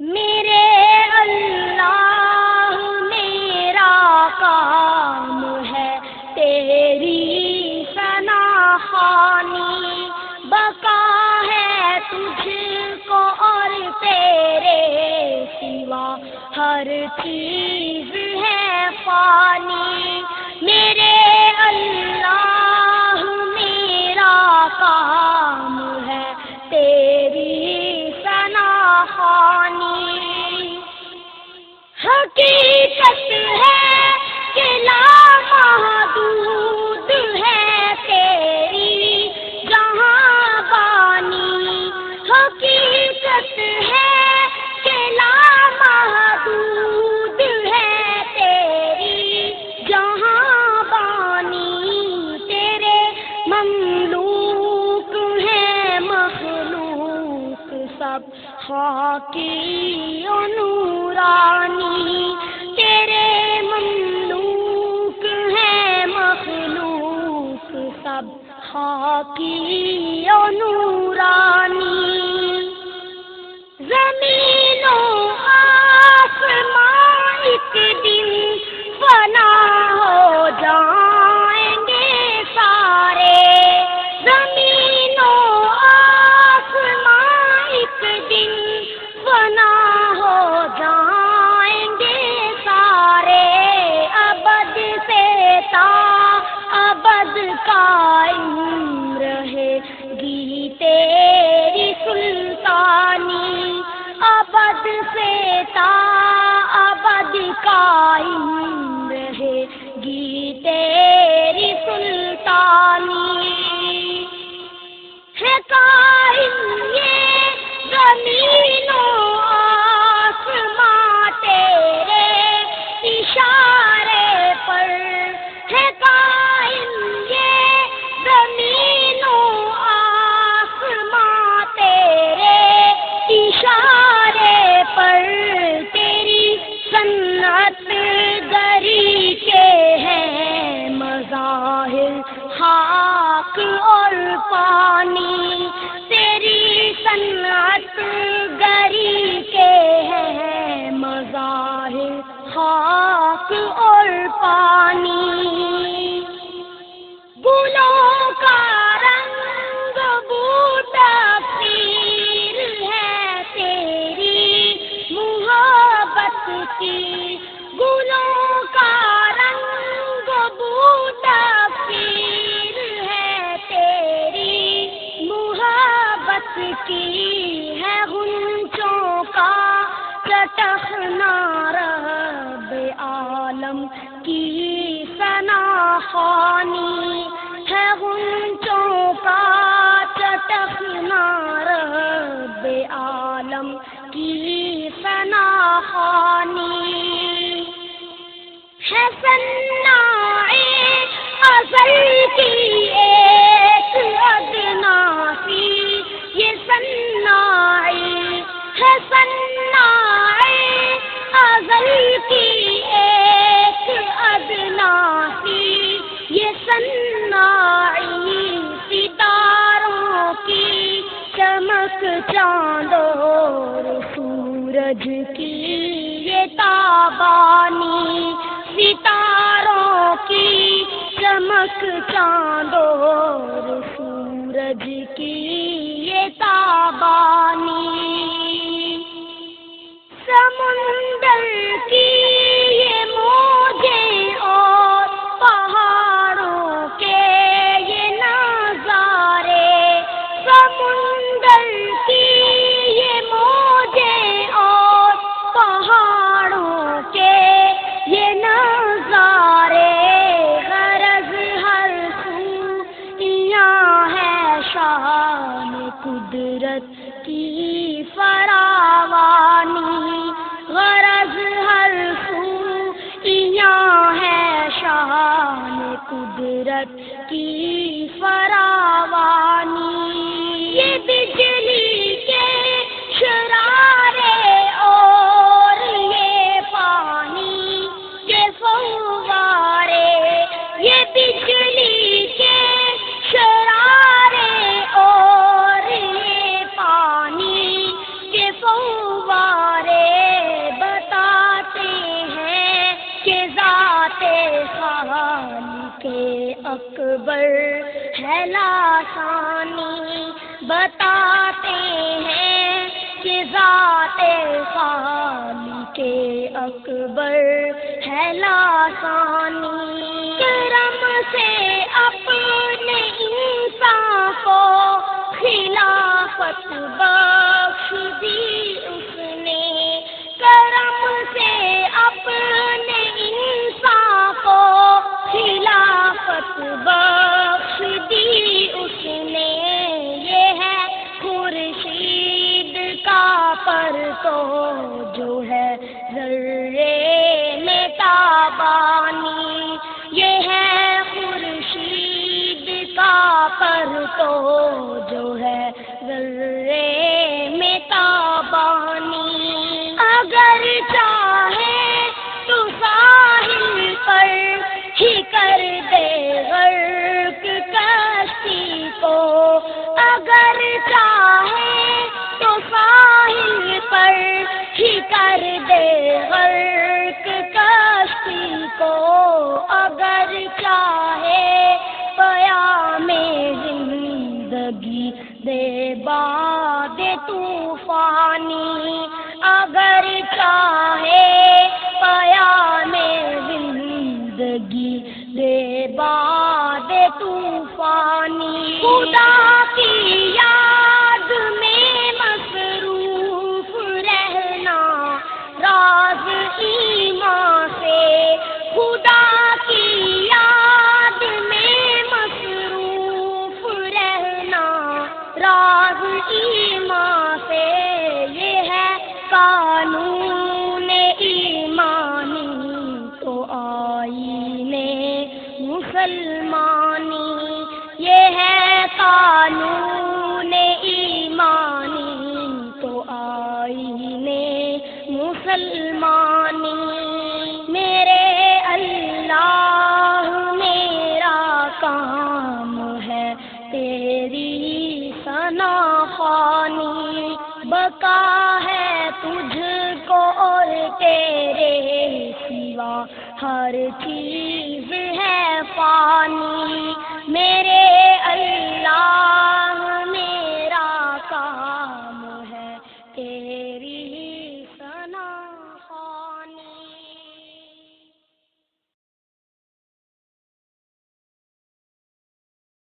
میرے اللہ میرا کام ہے تیری ثنا خوانی، بقا ہے تجھ کو اور تیرے سوا ہر چیز ہے فانی۔ میرے اللہ میرا کام ہے تیری ثنا خوانی، حقیقت ہے کہ لامحدود ہے تیری جہاں بانی، حقیقت ہے کہ لامحدود ہے تیری جہاں بانی، تیرے مملوک ہیں مخلوق سب خاکی و نورانی، تیرے مملوک ہیں مخلوق سب خاکی و نورانی، زمین و آسمان ایک دن فنا ہو جائیں گے سارے، زمین و آسمان ایک دن فنا ہو جائیں گے سارے، ابد سے تا ابد قائم رہے گی تیری سلطانی، ابد سے تا ابد قائم رہے گی تیری سلطانی، ہے قائم یہ زمین و آسمان تیرے اشارے پر، ہے قائم یہ زمین و آسمان تیرے اشارے پر، تیری صنعت گری کے ہیں مظاہر خاک اور پانی، تیری صنعت گری کے ہیں مظاہر خاک اور پانی، گلوں کا رنگ بوٹا پیر ہے تیری محبت کی، گلوں کا رنگ بوٹا پیر ہے تیری محبت کی، ہے غنچوں کا چٹخنا رب عالم کی ثنا خوانی، ہے غنچوں کا چٹخنا رب عالم کی ثنا خوانی، ہے صناعِ ازل کی ایک ادنا سی یہ صناعی، ہے صناعِ ازل کی ایک ادنا سی یہ صناعی، ستاروں کی چمک چاند اور سورج کی یہ تابانی، ستاروں کی چمک چاند اور سورج کی یہ تابانی، سمندر کی یہ موجیں اور پہاڑوں کے یہ نظارے، سمندر کی یہ موجیں اور پہاڑوں کے یہ نظارے، غرض ہر سو یہاں ہے شان قدرت کی فراوانی، غرض ہر سو یہاں ہے شان قدرت کی فراوانی، یہ بجلی کے شرارے اور یہ پانی کے فوارے، یہ بجلی کے شرارے اور یہ پانی کے فوارے، اکبر ہے لاسانی، بتاتے ہیں کہ ذات خالق اکبر ہے لاسانی۔ کرم سے اپنے انسان کو خلافت بخش دی اس نے، کرم سے اپنے انسان کو خلافت بخش دی اس نے۔ یہ ہے خورشید کا پرتو جو ہے ذرے میں تابانی، یہ ہے خورشید کا پرتو جو ہے ذرے میں تابانی۔ اگر چاہے تو ساحل پر ہی کر دے غرق کشتی کو، اگر چاہے تو ساحل پر ہی کر دے غرق کشتی کو، اگر چاہے پیام زندگی دے باد طوفانی، اگر چاہے پیام زندگی دے باد طوفانی۔ خدا کی یاد میں مصروف رہنا راز ایمان سے، خدا کی یاد میں مصروف رہنا راز ایمان سے، یہ ہے قانون ایمانی تو آئین مسلمانی، یہ ہے قانون ایمانی تو آئین مسلمانی۔ میرے اللہ میرا کام ہے تیری ثنا خوانی، بقا ہے تجھ کو اور تیرے سوا ہر چیز ہے فانی۔ میرے اللہ